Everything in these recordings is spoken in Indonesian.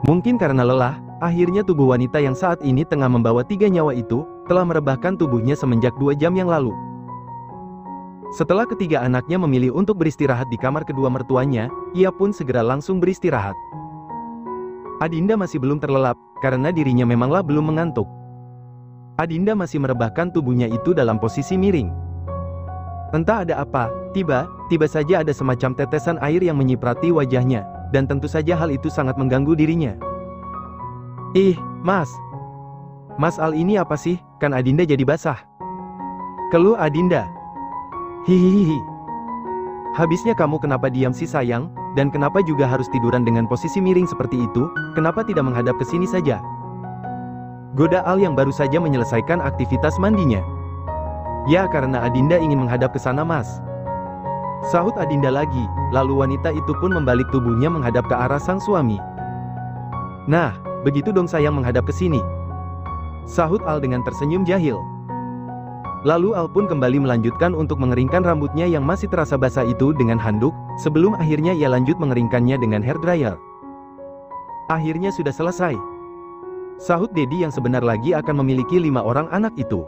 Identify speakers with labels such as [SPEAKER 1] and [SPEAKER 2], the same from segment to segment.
[SPEAKER 1] Mungkin karena lelah, akhirnya tubuh wanita yang saat ini tengah membawa 3 nyawa itu, telah merebahkan tubuhnya semenjak 2 jam yang lalu. Setelah ketiga anaknya memilih untuk beristirahat di kamar kedua mertuanya, ia pun segera langsung beristirahat. Adinda masih belum terlelap, karena dirinya memanglah belum mengantuk. Adinda masih merebahkan tubuhnya itu dalam posisi miring. Entah ada apa, tiba saja ada semacam tetesan air yang menyiprati wajahnya, dan tentu saja hal itu sangat mengganggu dirinya. Ih, Mas Al ini apa sih, kan Adinda jadi basah? Keluh Adinda. Hihihihi. Habisnya kamu kenapa diam sih sayang, dan kenapa juga harus tiduran dengan posisi miring seperti itu, kenapa tidak menghadap ke sini saja? Goda Al yang baru saja menyelesaikan aktivitas mandinya. Ya karena Adinda ingin menghadap ke sana Mas. Sahut Adinda lagi, lalu wanita itu pun membalik tubuhnya menghadap ke arah sang suami. Nah, begitu dong sayang menghadap ke sini. Sahut Al dengan tersenyum jahil. Lalu Al pun kembali melanjutkan untuk mengeringkan rambutnya yang masih terasa basah itu dengan handuk, sebelum akhirnya ia lanjut mengeringkannya dengan hair dryer. Akhirnya sudah selesai. Sahut Dedi yang sebentar lagi akan memiliki 5 orang anak itu.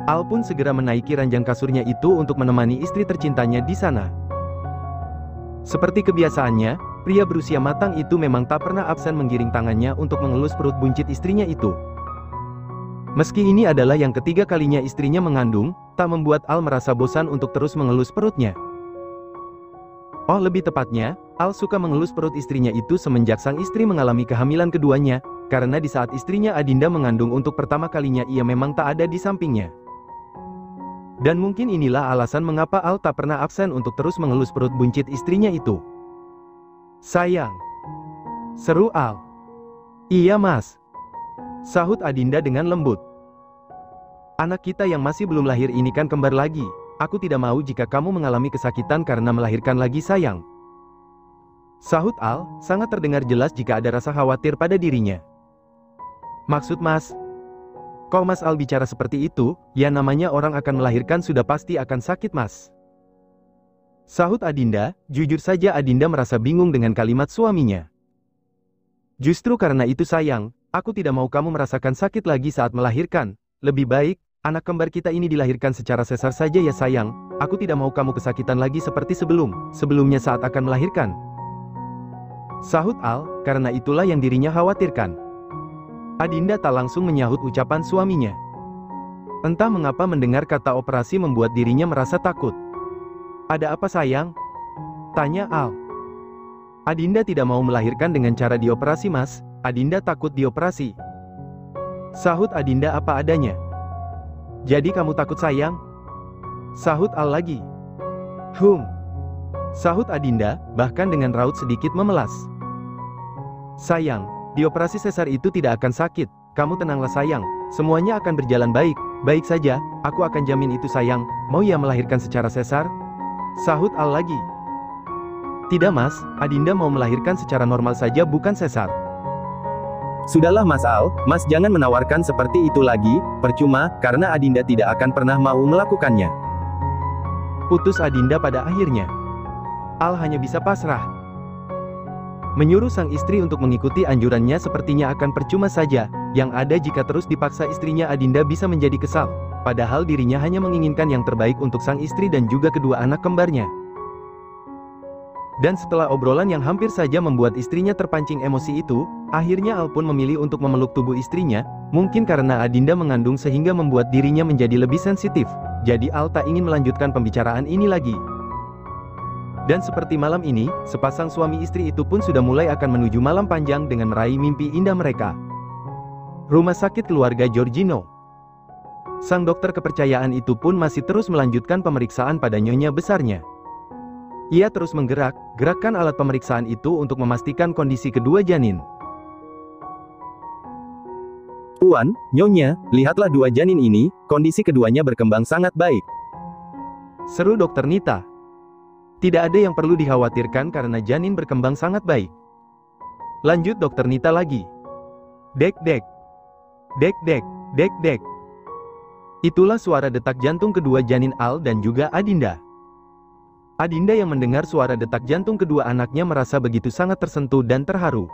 [SPEAKER 1] Al pun segera menaiki ranjang kasurnya itu untuk menemani istri tercintanya di sana. Seperti kebiasaannya, pria berusia matang itu memang tak pernah absen menggiring tangannya untuk mengelus perut buncit istrinya itu. Meski ini adalah yang ketiga kalinya istrinya mengandung, tak membuat Al merasa bosan untuk terus mengelus perutnya. Oh lebih tepatnya, Al suka mengelus perut istrinya itu semenjak sang istri mengalami kehamilan keduanya, karena di saat istrinya Adinda mengandung untuk pertama kalinya ia memang tak ada di sampingnya. Dan mungkin inilah alasan mengapa Al tak pernah absen untuk terus mengelus perut buncit istrinya itu. Sayang, seru Al. Iya Mas, sahut Adinda dengan lembut. Anak kita yang masih belum lahir ini kan kembar lagi. Aku tidak mau jika kamu mengalami kesakitan karena melahirkan lagi sayang. Sahut Al, sangat terdengar jelas jika ada rasa khawatir pada dirinya. Maksud Mas? Kok Mas Al bicara seperti itu, ya namanya orang akan melahirkan sudah pasti akan sakit Mas. Sahut Adinda, jujur saja Adinda merasa bingung dengan kalimat suaminya. Justru karena itu sayang, aku tidak mau kamu merasakan sakit lagi saat melahirkan. Lebih baik, anak kembar kita ini dilahirkan secara sesar saja ya sayang. Aku tidak mau kamu kesakitan lagi seperti sebelumnya saat akan melahirkan. Sahut Al, karena itulah yang dirinya khawatirkan. Adinda tak langsung menyahut ucapan suaminya. Entah mengapa mendengar kata operasi membuat dirinya merasa takut. Ada apa sayang? Tanya Al. Adinda tidak mau melahirkan dengan cara dioperasi Mas, Adinda takut dioperasi. Sahut Adinda apa adanya. Jadi kamu takut sayang? Sahut Al lagi. Sahut Adinda, bahkan dengan raut sedikit memelas. Sayang, dioperasi sesar itu tidak akan sakit, kamu tenanglah sayang, semuanya akan berjalan baik, baik saja, aku akan jamin itu sayang, mau ya melahirkan secara sesar? Sahut Al lagi. Tidak Mas, Adinda mau melahirkan secara normal saja bukan sesar. Sudahlah Mas Al, Mas jangan menawarkan seperti itu lagi, percuma, karena Adinda tidak akan pernah mau melakukannya. Putus Adinda pada akhirnya. Al hanya bisa pasrah. Menyuruh sang istri untuk mengikuti anjurannya sepertinya akan percuma saja, yang ada jika terus dipaksa istrinya Adinda bisa menjadi kesal, padahal dirinya hanya menginginkan yang terbaik untuk sang istri dan juga kedua anak kembarnya. Dan setelah obrolan yang hampir saja membuat istrinya terpancing emosi itu, akhirnya Al pun memilih untuk memeluk tubuh istrinya, mungkin karena Adinda mengandung sehingga membuat dirinya menjadi lebih sensitif, jadi Al tak ingin melanjutkan pembicaraan ini lagi. Dan seperti malam ini, sepasang suami istri itu pun sudah mulai akan menuju malam panjang dengan meraih mimpi indah mereka. Rumah sakit keluarga Giorgino. Sang dokter kepercayaan itu pun masih terus melanjutkan pemeriksaan pada nyonya besarnya. Ia terus gerakkan alat pemeriksaan itu untuk memastikan kondisi kedua janin. Tuan, Nyonya, lihatlah dua janin ini, kondisi keduanya berkembang sangat baik. Seru Dokter Nita. Tidak ada yang perlu dikhawatirkan karena janin berkembang sangat baik. Lanjut Dokter Nita lagi. Dek dek. Dek dek, dek dek. Itulah suara detak jantung kedua janin Al dan juga Adinda. Adinda yang mendengar suara detak jantung kedua anaknya merasa begitu sangat tersentuh dan terharu.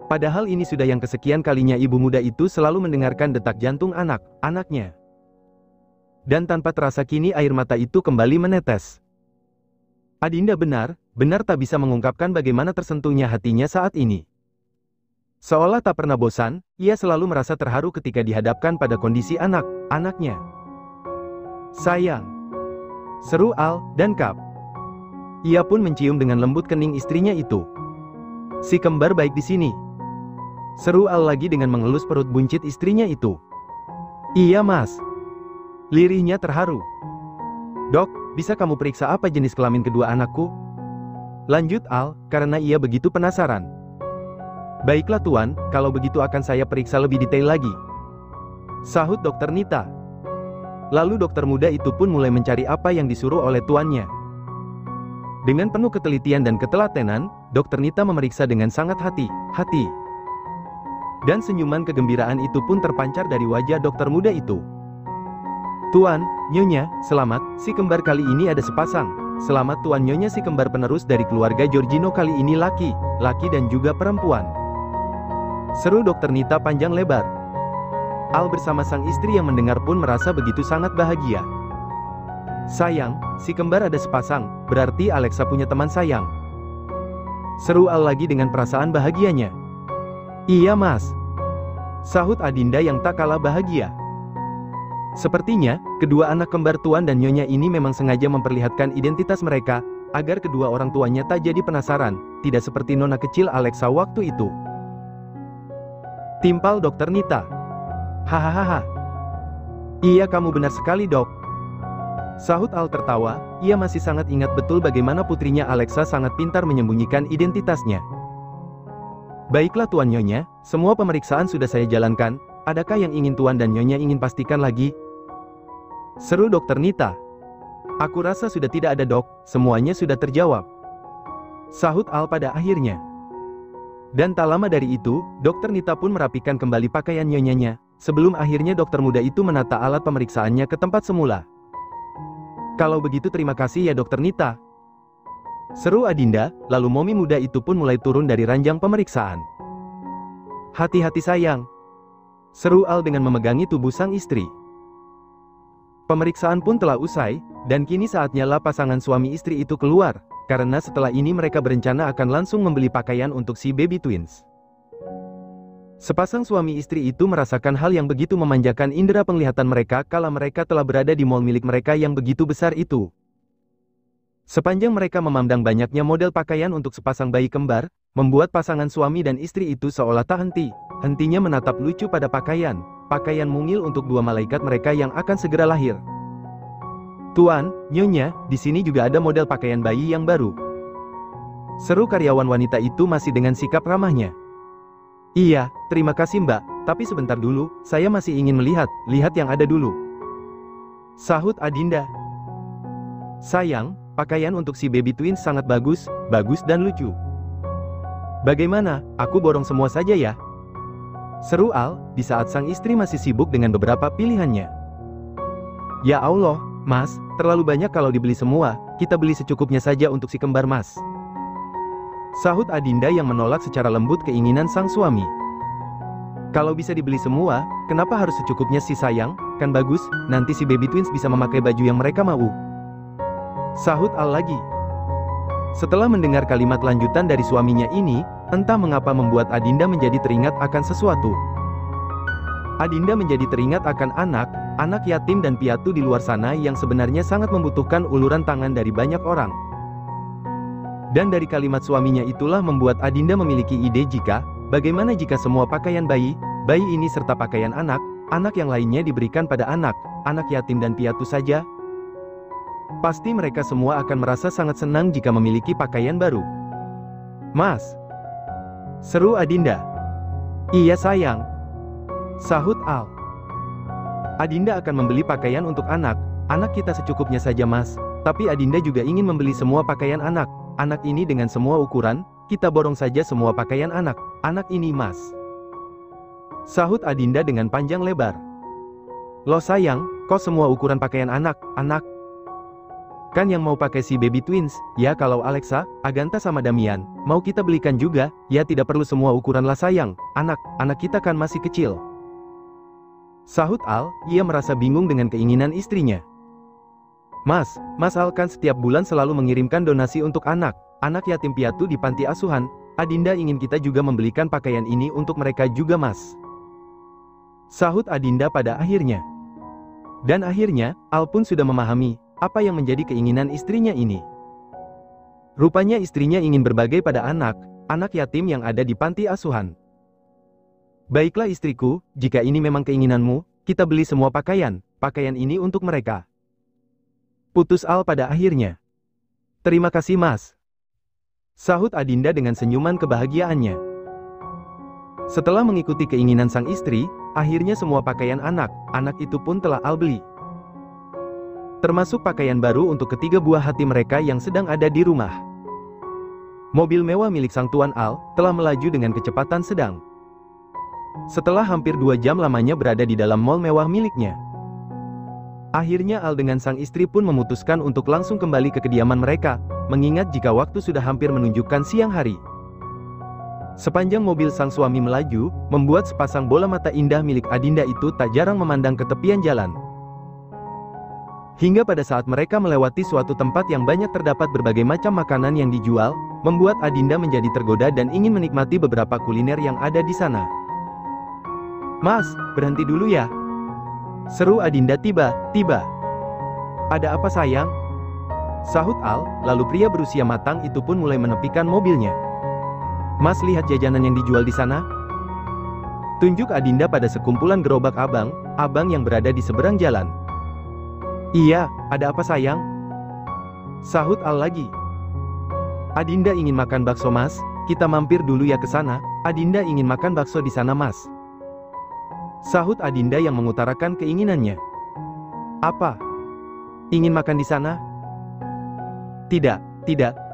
[SPEAKER 1] Padahal ini sudah yang kesekian kalinya ibu muda itu selalu mendengarkan detak jantung anak-anaknya. Dan tanpa terasa kini air mata itu kembali menetes. Adinda benar tak bisa mengungkapkan bagaimana tersentuhnya hatinya saat ini. Seolah tak pernah bosan, ia selalu merasa terharu ketika dihadapkan pada kondisi anak-anaknya. "Sayang," seru Al dan Kap. Ia pun mencium dengan lembut kening istrinya itu. "Si kembar baik di sini," seru Al lagi dengan mengelus perut buncit istrinya itu. "Iya mas," lirihnya terharu. "Dok, bisa kamu periksa apa jenis kelamin kedua anakku?" lanjut Al, karena ia begitu penasaran. "Baiklah Tuan, kalau begitu akan saya periksa lebih detail lagi," sahut Dokter Nita. Lalu dokter muda itu pun mulai mencari apa yang disuruh oleh tuannya. Dengan penuh ketelitian dan ketelatenan, Dokter Nita memeriksa dengan sangat hati-hati. Dan senyuman kegembiraan itu pun terpancar dari wajah dokter muda itu. "Tuan, Nyonya, selamat, si kembar kali ini ada sepasang. Selamat Tuan Nyonya, si kembar penerus dari keluarga Giorgino kali ini laki dan juga perempuan," seru Dokter Nita panjang lebar. Al bersama sang istri yang mendengar pun merasa begitu sangat bahagia. "Sayang, si kembar ada sepasang, berarti Alexa punya teman sayang," seru Al lagi dengan perasaan bahagianya. "Iya mas," sahut Adinda yang tak kalah bahagia. Sepertinya, kedua anak kembar Tuan dan Nyonya ini memang sengaja memperlihatkan identitas mereka, agar kedua orang tuanya tak jadi penasaran, tidak seperti nona kecil Alexa waktu itu. Timpal Dokter Nita. "Hahaha. Iya kamu benar sekali dok," sahut Al tertawa. Ia masih sangat ingat betul bagaimana putrinya Alexa sangat pintar menyembunyikan identitasnya. "Baiklah Tuan Nyonya, semua pemeriksaan sudah saya jalankan. Adakah yang ingin Tuan dan Nyonya ingin pastikan lagi?" seru Dokter Nita. "Aku rasa sudah tidak ada dok, semuanya sudah terjawab," sahut Al pada akhirnya. Dan tak lama dari itu, Dokter Nita pun merapikan kembali pakaian Nyonyanya, sebelum akhirnya dokter muda itu menata alat pemeriksaannya ke tempat semula. "Kalau begitu terima kasih ya Dokter Nita," seru Adinda, lalu momi muda itu pun mulai turun dari ranjang pemeriksaan. "Hati-hati sayang," seru Al dengan memegangi tubuh sang istri. Pemeriksaan pun telah usai, dan kini saatnya lah pasangan suami istri itu keluar, karena setelah ini mereka berencana akan langsung membeli pakaian untuk si baby twins. Sepasang suami istri itu merasakan hal yang begitu memanjakan indera penglihatan mereka kala mereka telah berada di mall milik mereka yang begitu besar itu. Sepanjang mereka memandang banyaknya model pakaian untuk sepasang bayi kembar, membuat pasangan suami dan istri itu seolah tak hentinya menatap lucu pada pakaian mungil untuk dua malaikat mereka yang akan segera lahir. "Tuan, Nyonya, di sini juga ada model pakaian bayi yang baru," seru karyawan wanita itu masih dengan sikap ramahnya. "Iya, terima kasih Mbak, tapi sebentar dulu, saya masih ingin lihat yang ada dulu," sahut Adinda. "Sayang, pakaian untuk si baby twins sangat bagus dan lucu. Bagaimana, aku borong semua saja ya?" seru Al, di saat sang istri masih sibuk dengan beberapa pilihannya. "Ya Allah, Mas, terlalu banyak kalau dibeli semua, kita beli secukupnya saja untuk si kembar Mas," sahut Adinda yang menolak secara lembut keinginan sang suami. "Kalau bisa dibeli semua, kenapa harus secukupnya sih sayang? Kan bagus, nanti si baby twins bisa memakai baju yang mereka mau," sahut Al lagi. Setelah mendengar kalimat lanjutan dari suaminya ini, entah mengapa membuat Adinda menjadi teringat akan sesuatu. Adinda menjadi teringat akan anak yatim dan piatu di luar sana yang sebenarnya sangat membutuhkan uluran tangan dari banyak orang. Dan dari kalimat suaminya itulah membuat Adinda memiliki ide bagaimana jika semua pakaian bayi ini serta pakaian anak yang lainnya diberikan pada anak yatim dan piatu saja. Pasti mereka semua akan merasa sangat senang jika memiliki pakaian baru. "Mas," seru Adinda. "Iya sayang," sahut Al. "Adinda akan membeli pakaian untuk anak kita secukupnya saja Mas, tapi Adinda juga ingin membeli semua pakaian anak ini dengan semua ukuran, kita borong saja semua pakaian anak ini Mas," sahut Adinda dengan panjang lebar. "Loh sayang, kok semua ukuran pakaian anak?" Kan yang mau pakai si baby twins, ya kalau Alexa, Agatha sama Damian, mau kita belikan juga, ya tidak perlu semua ukuran lah sayang, anak kita kan masih kecil. Sahut Al, ia merasa bingung dengan keinginan istrinya. Mas Al kan setiap bulan selalu mengirimkan donasi untuk anak yatim piatu di panti asuhan, Adinda ingin kita juga membelikan pakaian ini untuk mereka juga mas. Sahut Adinda pada akhirnya. Dan akhirnya, Al pun sudah memahami apa yang menjadi keinginan istrinya ini. Rupanya istrinya ingin berbagi pada anak yatim yang ada di panti asuhan. Baiklah istriku, jika ini memang keinginanmu, kita beli semua pakaian ini untuk mereka. Putus Al pada akhirnya. Terima kasih mas. Sahut Adinda dengan senyuman kebahagiaannya. Setelah mengikuti keinginan sang istri, akhirnya semua pakaian anak itu pun telah Al beli. Termasuk pakaian baru untuk ketiga buah hati mereka yang sedang ada di rumah. Mobil mewah milik sang tuan Al telah melaju dengan kecepatan sedang. Setelah hampir 2 jam lamanya berada di dalam mall mewah miliknya, akhirnya Al dengan sang istri pun memutuskan untuk langsung kembali ke kediaman mereka, mengingat jika waktu sudah hampir menunjukkan siang hari. Sepanjang mobil sang suami melaju, membuat sepasang bola mata indah milik Adinda itu tak jarang memandang ke tepian jalan. Hingga pada saat mereka melewati suatu tempat yang banyak terdapat berbagai macam makanan yang dijual, membuat Adinda menjadi tergoda dan ingin menikmati beberapa kuliner yang ada di sana. Mas, berhenti dulu ya. Seru Adinda tiba-tiba. Ada apa sayang? Sahut Al, lalu pria berusia matang itu pun mulai menepikan mobilnya. Mas lihat jajanan yang dijual di sana? Tunjuk Adinda pada sekumpulan gerobak abang yang berada di seberang jalan. Iya, ada apa sayang? Sahut Al lagi. Adinda ingin makan bakso mas, kita mampir dulu ya ke sana, Adinda ingin makan bakso di sana mas. Sahut Adinda yang mengutarakan keinginannya. Apa? Ingin makan di sana? Tidak,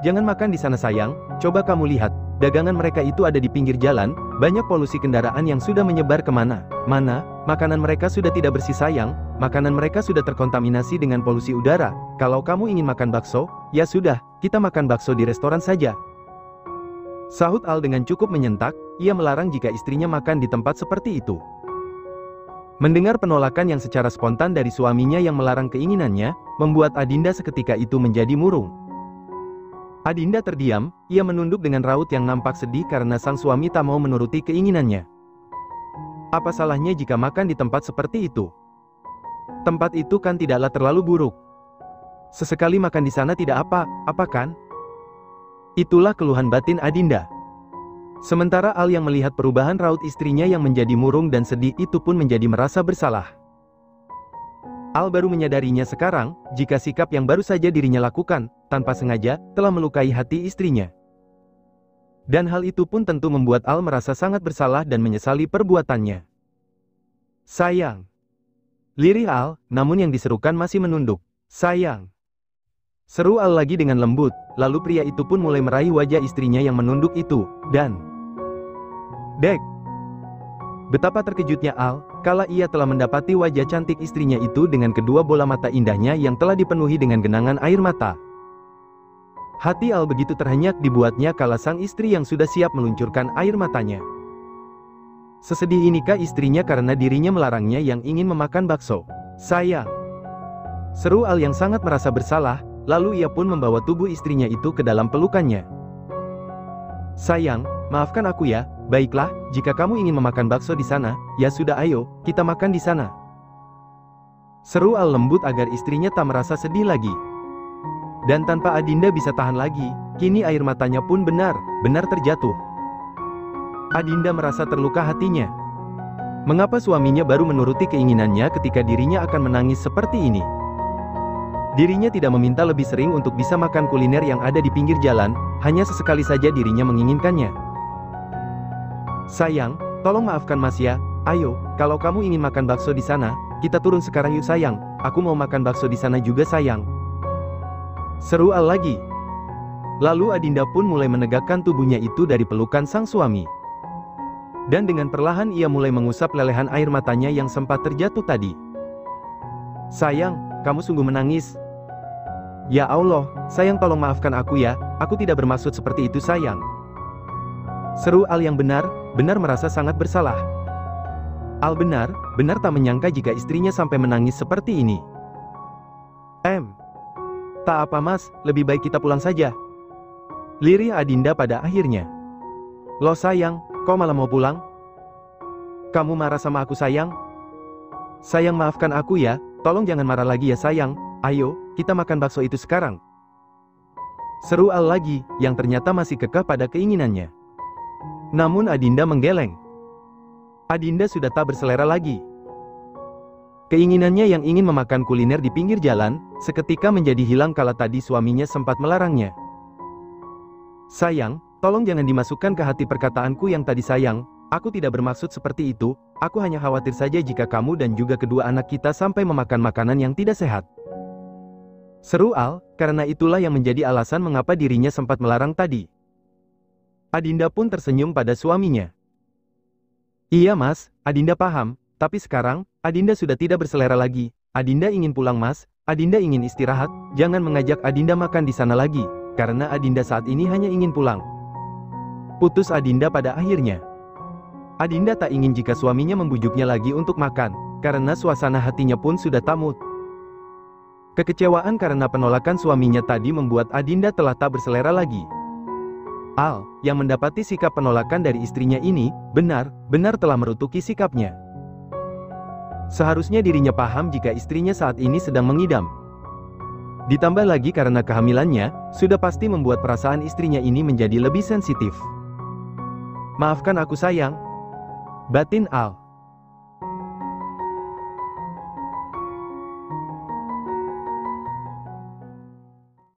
[SPEAKER 1] jangan makan di sana sayang, coba kamu lihat, dagangan mereka itu ada di pinggir jalan, banyak polusi kendaraan yang sudah menyebar kemana-mana, makanan mereka sudah tidak bersih sayang, makanan mereka sudah terkontaminasi dengan polusi udara, kalau kamu ingin makan bakso, ya sudah, kita makan bakso di restoran saja. Sahut Al dengan cukup menyentak, ia melarang jika istrinya makan di tempat seperti itu. Mendengar penolakan yang secara spontan dari suaminya yang melarang keinginannya, membuat Adinda seketika itu menjadi murung. Adinda terdiam, ia menunduk dengan raut yang nampak sedih karena sang suami tak mau menuruti keinginannya. Apa salahnya jika makan di tempat seperti itu? Tempat itu kan tidaklah terlalu buruk. Sesekali makan di sana tidak apa kan? Itulah keluhan batin Adinda. Sementara Al yang melihat perubahan raut istrinya yang menjadi murung dan sedih itu pun menjadi merasa bersalah. Al baru menyadarinya sekarang, jika sikap yang baru saja dirinya lakukan, tanpa sengaja, telah melukai hati istrinya. Dan hal itu pun tentu membuat Al merasa sangat bersalah dan menyesali perbuatannya. Sayang. Lirih Al, namun yang diserukan masih menunduk. Sayang. Seru Al lagi dengan lembut, lalu pria itu pun mulai meraih wajah istrinya yang menunduk itu, dan Dek! Betapa terkejutnya Al, kala ia telah mendapati wajah cantik istrinya itu dengan kedua bola mata indahnya yang telah dipenuhi dengan genangan air mata. Hati Al begitu terhenyak dibuatnya kala sang istri yang sudah siap meluncurkan air matanya. Sesedih inikah istrinya karena dirinya melarangnya yang ingin memakan bakso? Sayang! Seru Al yang sangat merasa bersalah, lalu ia pun membawa tubuh istrinya itu ke dalam pelukannya. Sayang, maafkan aku ya, baiklah, jika kamu ingin memakan bakso di sana, ya sudah ayo, kita makan di sana. Seru Al lembut agar istrinya tak merasa sedih lagi. Dan tanpa Adinda bisa tahan lagi, kini air matanya pun benar-benar terjatuh. Adinda merasa terluka hatinya. Mengapa suaminya baru menuruti keinginannya ketika dirinya akan menangis seperti ini? Dirinya tidak meminta lebih sering untuk bisa makan kuliner yang ada di pinggir jalan, hanya sesekali saja dirinya menginginkannya. Sayang, tolong maafkan Mas ya, ayo, kalau kamu ingin makan bakso di sana, kita turun sekarang yuk sayang, aku mau makan bakso di sana juga sayang. Seru Al lagi. Lalu Adinda pun mulai menegakkan tubuhnya itu dari pelukan sang suami. Dan dengan perlahan ia mulai mengusap lelehan air matanya yang sempat terjatuh tadi. Sayang, kamu sungguh menangis. Ya Allah, sayang tolong maafkan aku ya, aku tidak bermaksud seperti itu sayang. Seru Al yang benar merasa sangat bersalah. Al benar tak menyangka jika istrinya sampai menangis seperti ini. Tak apa mas, lebih baik kita pulang saja. Lirih Adinda pada akhirnya. Loh sayang, kau malah mau pulang? Kamu marah sama aku sayang? Sayang maafkan aku ya, tolong jangan marah lagi ya sayang, ayo, kita makan bakso itu sekarang. Seru Al lagi, yang ternyata masih kekeh pada keinginannya. Namun Adinda menggeleng. Adinda sudah tak berselera lagi. Keinginannya yang ingin memakan kuliner di pinggir jalan, seketika menjadi hilang kala tadi suaminya sempat melarangnya. Sayang, tolong jangan dimasukkan ke hati perkataanku yang tadi sayang, aku tidak bermaksud seperti itu, aku hanya khawatir saja jika kamu dan juga kedua anak kita sampai memakan makanan yang tidak sehat. Seru Al, karena itulah yang menjadi alasan mengapa dirinya sempat melarang tadi. Adinda pun tersenyum pada suaminya. Iya mas, Adinda paham, tapi sekarang, Adinda sudah tidak berselera lagi, Adinda ingin pulang mas, Adinda ingin istirahat, jangan mengajak Adinda makan di sana lagi, karena Adinda saat ini hanya ingin pulang. Putus Adinda pada akhirnya. Adinda tak ingin jika suaminya membujuknya lagi untuk makan, karena suasana hatinya pun sudah tak mood. Kekecewaan karena penolakan suaminya tadi membuat Adinda telah tak berselera lagi. Al, yang mendapati sikap penolakan dari istrinya ini, benar telah merutuki sikapnya. Seharusnya dirinya paham jika istrinya saat ini sedang mengidam. Ditambah lagi karena kehamilannya, sudah pasti membuat perasaan istrinya ini menjadi lebih sensitif. Maafkan aku sayang. Batin Al.